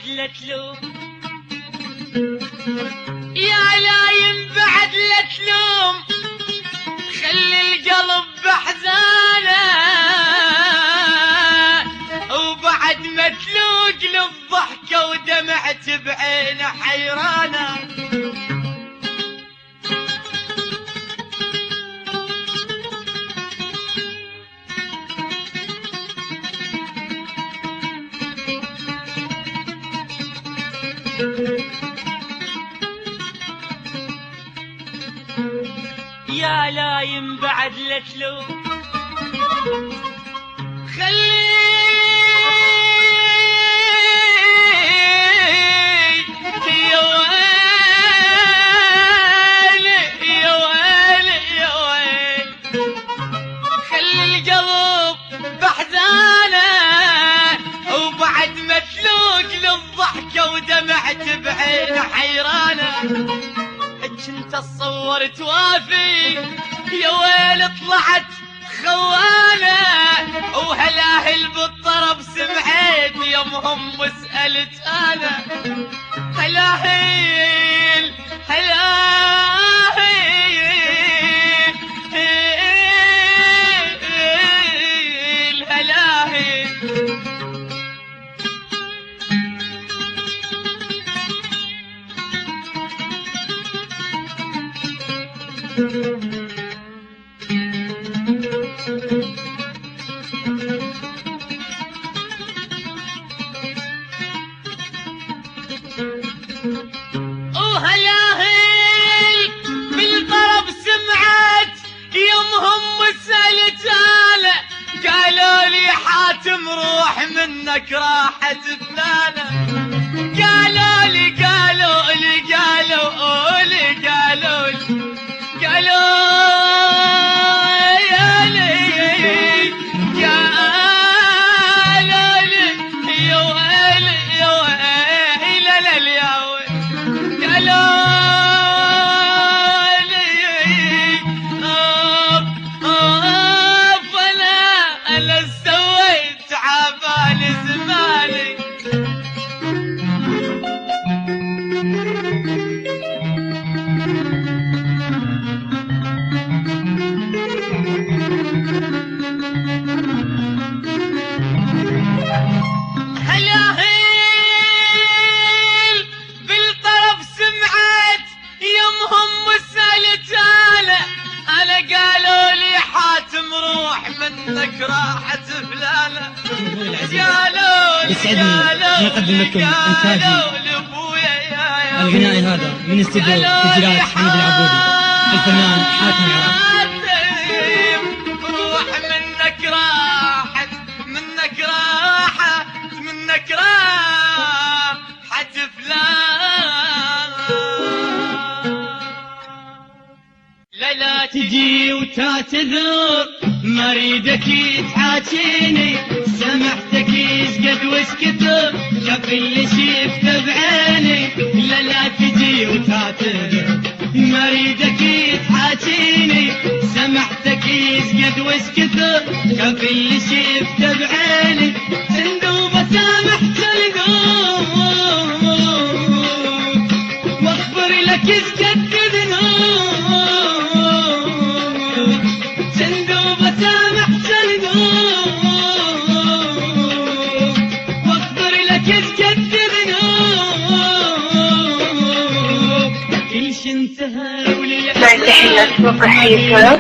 لا تلوم يا لايم بعد لا تلوم، خلي القلب بحزانه وبعد ما تلوق للضحكه ودمعت بعينه حيرانه. يا لايم بعد لا تلوم، خلي يا ويلي يا ويلي يا ويلي، خلي القلب بحزانه وبعد ما تلوق للضحكه ودمعت بعينه حيرانه. كنت اتصور توافي يا ويل طلعت خوانه، وهلاهل بالطرب سمعت يمهم وسألت انا. هلاهل هلاهل هلاهل وهلاهل بالطرب سمعت يمهم وسألت انا. قالوا لي حاتم روح منك راحت فلانه. قالوا لي قالوا لي قالوا لي قالوا لي قالوا يا لي قالوا لي يا ويلي يا ويلي لا لا يا ويلي قالوا لي انا سويت عبالي زماني. هلاهل بالطرف سمعت يمهم وسألت انا. قالوا لي حاتم روح منك راحت فلانه. قالوا لي قالوا لي ابويا يا الغنائي هذا من استديو تسجيلات حمد العبودي الفنان حاتم العراق. روح منك راحت منك راحت منك راحت فلان. لا تجي وتعتذر ما اريدك تحاكيني، سمعتك يسقد وسكتر شاف اللي شفته بعيني. لا تجي وتعتذر ما اريدك تحاكيني، سمعتك يسقد وسكتر شاف اللي شفته بعيني. صندوق سامح القلوب واخبر لك يسقد ذنوب. صندوق سامح القلوب واخبر لك يسقد ذنوب. كل شي انتهى تحية وقحية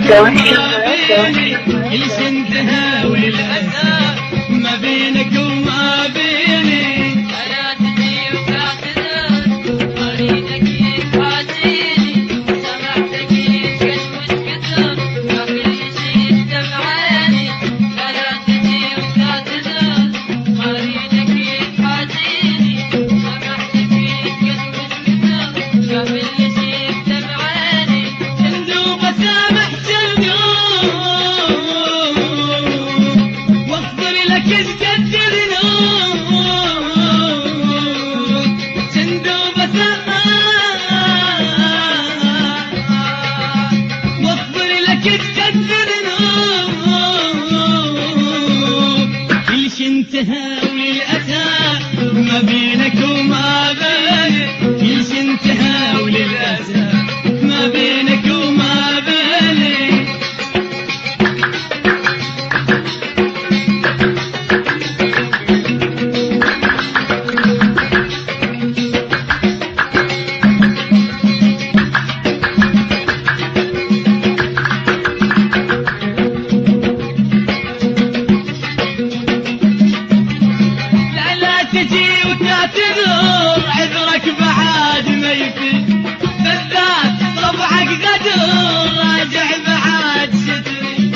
كل شي انتهى وللأسى ما بينك وما بيني. لا تجي وتعتذر ما اريدك تحاكيني، سمعتك يسكت وسكتر ما كل شي بعيني. لا تجي وتعتذر ما اريدك تحاكيني، سمعتك يسكت وسكتر ما كل شي بعيني. صندوق سامح واخبر لك يسقد ذنوب. صندوق مساء واصبر لك تقدر كل شي انتهى وللأسى ما بينك وما بيني كل شي انتهى وللأسى ما بينك وما بيني تجي وتعتذر عذرك بعد ما يفي بالذات طبعك غدر راجع بعد ستري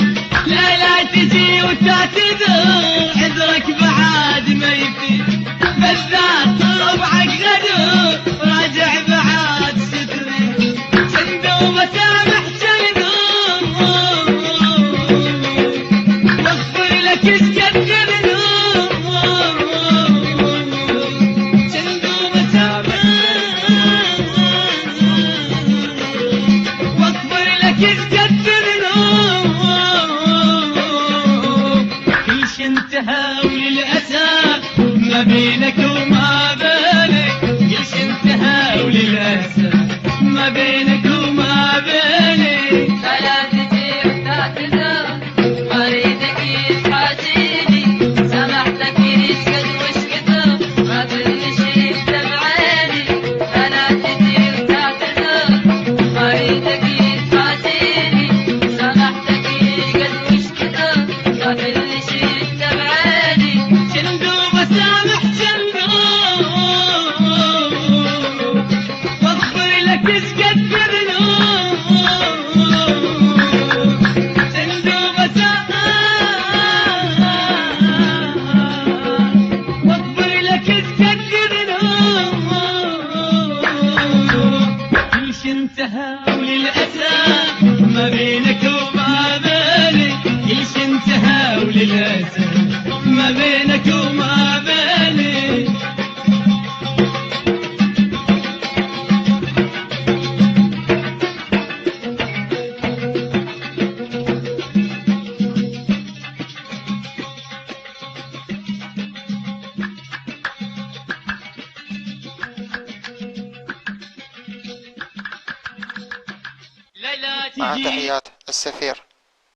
لا تجي وتعتذر عذرك بعد ما يفي بالذات طبعك غدر راجع بعد ستري صندوق مسامح جلدر واغفر لك اسكت انتهى وللأسى ما بينك وما بيني كلش انتهى وللأسى ما بينك وما بيني فلا تجي وتعتذر اريدك يتحاسيني سامحتك يسكت وش كثر ما تنشي بعيني فلا تجي وتعتذر اريدك يتحاسيني سامحتك يسكت وش كثر ما تنشي انتهى وللأسى ما بينك وما بيني كلش انتهى وللأسى ما بينك وما بيني مع تحيات السفير.